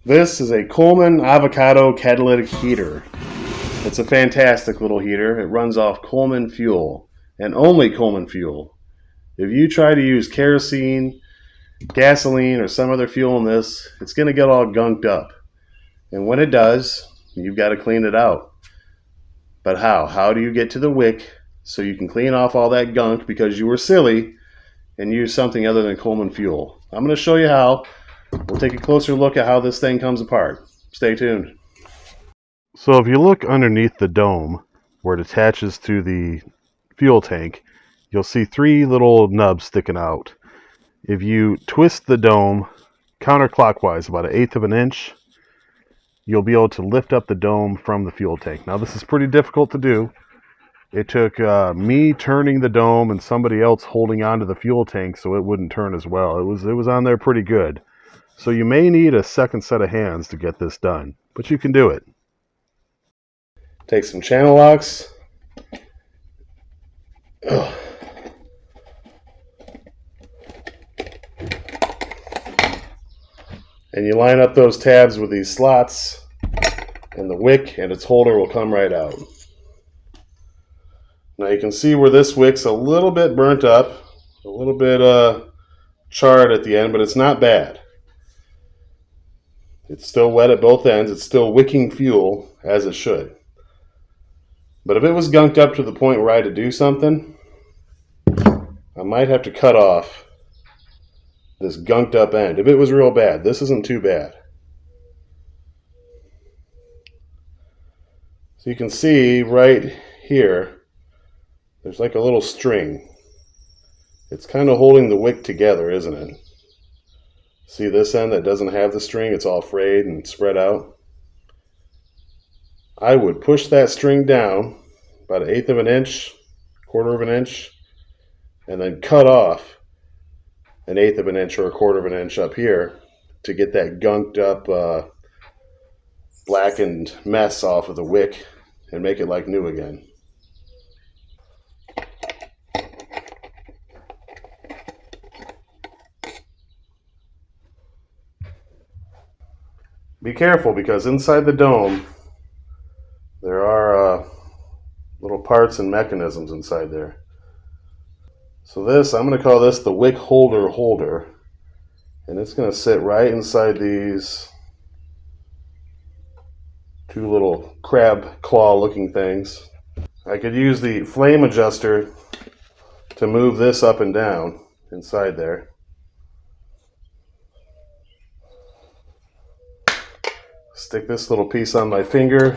This is a Coleman Avacado Catalytic Heater. It's a fantastic little heater. It runs off Coleman fuel, and only Coleman fuel. If you try to use kerosene, gasoline, or some other fuel in this, it's going to get all gunked up. And when it does, you've got to clean it out. But how? How do you get to the wick so you can clean off all that gunk because you were silly and use something other than Coleman fuel? I'm going to show you how. We'll take a closer look at how this thing comes apart. Stay tuned. So if you look underneath the dome where it attaches to the fuel tank, you'll see three little nubs sticking out. If you twist the dome counterclockwise about 1/8 of an inch, you'll be able to lift up the dome from the fuel tank. Now this is pretty difficult to do. It took me turning the dome and somebody else holding onto the fuel tank so it wouldn't turn as well. It was on there pretty good. So you may need a second set of hands to get this done, but you can do it. Take some channel locks. And you line up those tabs with these slots, and the wick and its holder will come right out. Now you can see where this wick's a little bit burnt up, a little bit charred at the end, but it's not bad. It's still wet at both ends. It's still wicking fuel as it should. But if it was gunked up to the point where I had to do something, I might have to cut off this gunked up end. If it was real bad, this isn't too bad. So you can see right here, there's like a little string. It's kind of holding the wick together, isn't it? See this end that doesn't have the string? It's all frayed and spread out. I would push that string down about 1/8 of an inch, 1/4 of an inch, and then cut off 1/8 of an inch or 1/4 of an inch up here to get that gunked up blackened mess off of the wick and make it like new again. Be careful because inside the dome there are little parts and mechanisms inside there. So this, I'm going to call this the wick holder, and it's going to sit right inside these two little crab claw looking things. I could use the flame adjuster to move this up and down inside there. Stick this little piece on my finger,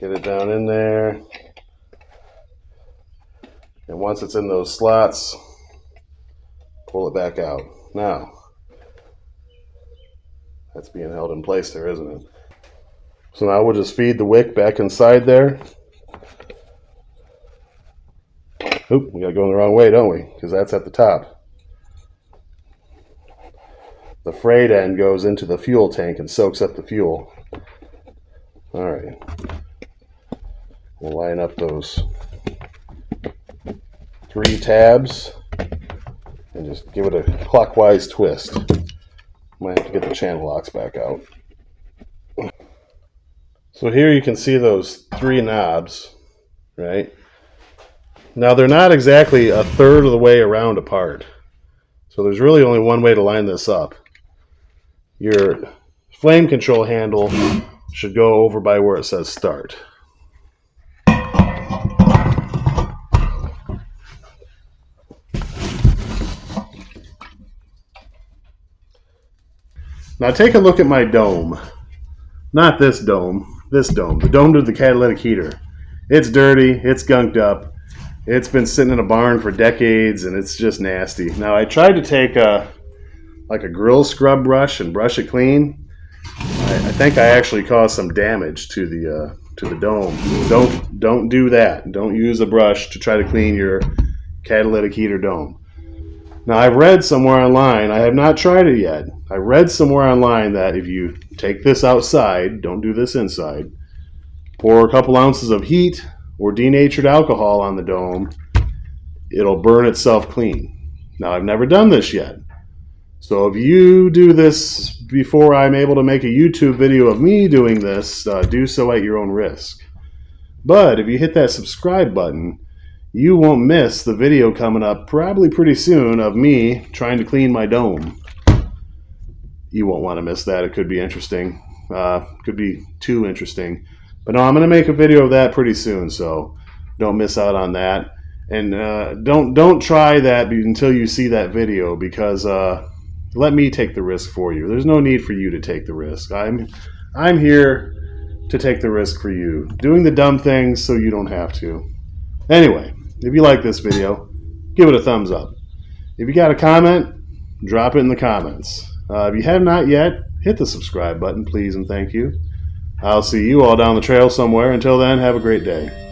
get it down in there, and once it's in those slots, pull it back out. Now, that's being held in place there, isn't it? So now we'll just feed the wick back inside there. Oop, we gotta go in the wrong way, don't we? Because that's at the top. The frayed end goes into the fuel tank and soaks up the fuel. All right. We'll line up those 3 tabs and just give it a clockwise twist. Might have to get the channel locks back out. So here you can see those 3 knobs, right? Now they're not exactly 1/3 of the way around apart. So there's really only one way to line this up. Your flame control handle should go over by where it says start. Now take a look at my dome. Not this dome, the dome to the catalytic heater. It's dirty, it's gunked up, it's been sitting in a barn for decades and it's just nasty. Now I tried to take a grill scrub brush and brush it clean. I think I actually caused some damage to the dome. Don't do that. Don't use a brush to try to clean your catalytic heater dome. Now I've read somewhere online, I have not tried it yet. I read somewhere online that if you take this outside, don't do this inside, pour a couple ounces of heat or denatured alcohol on the dome, it'll burn itself clean. Now I've never done this yet. So if you do this before I'm able to make a YouTube video of me doing this, do so at your own risk. But if you hit that subscribe button, you won't miss the video coming up probably pretty soon of me trying to clean my dome. You won't want to miss that. It could be interesting. Could be too interesting. But no, I'm going to make a video of that pretty soon, so don't miss out on that. And don't try that until you see that video, because let me take the risk for you. There's no need for you to take the risk. I'm here to take the risk for you, doing the dumb things so you don't have to. Anyway, if you like this video, give it a thumbs up. If you got a comment, drop it in the comments. If you have not yet, hit the subscribe button, please and thank you. I'll see you all down the trail somewhere. Until then, have a great day.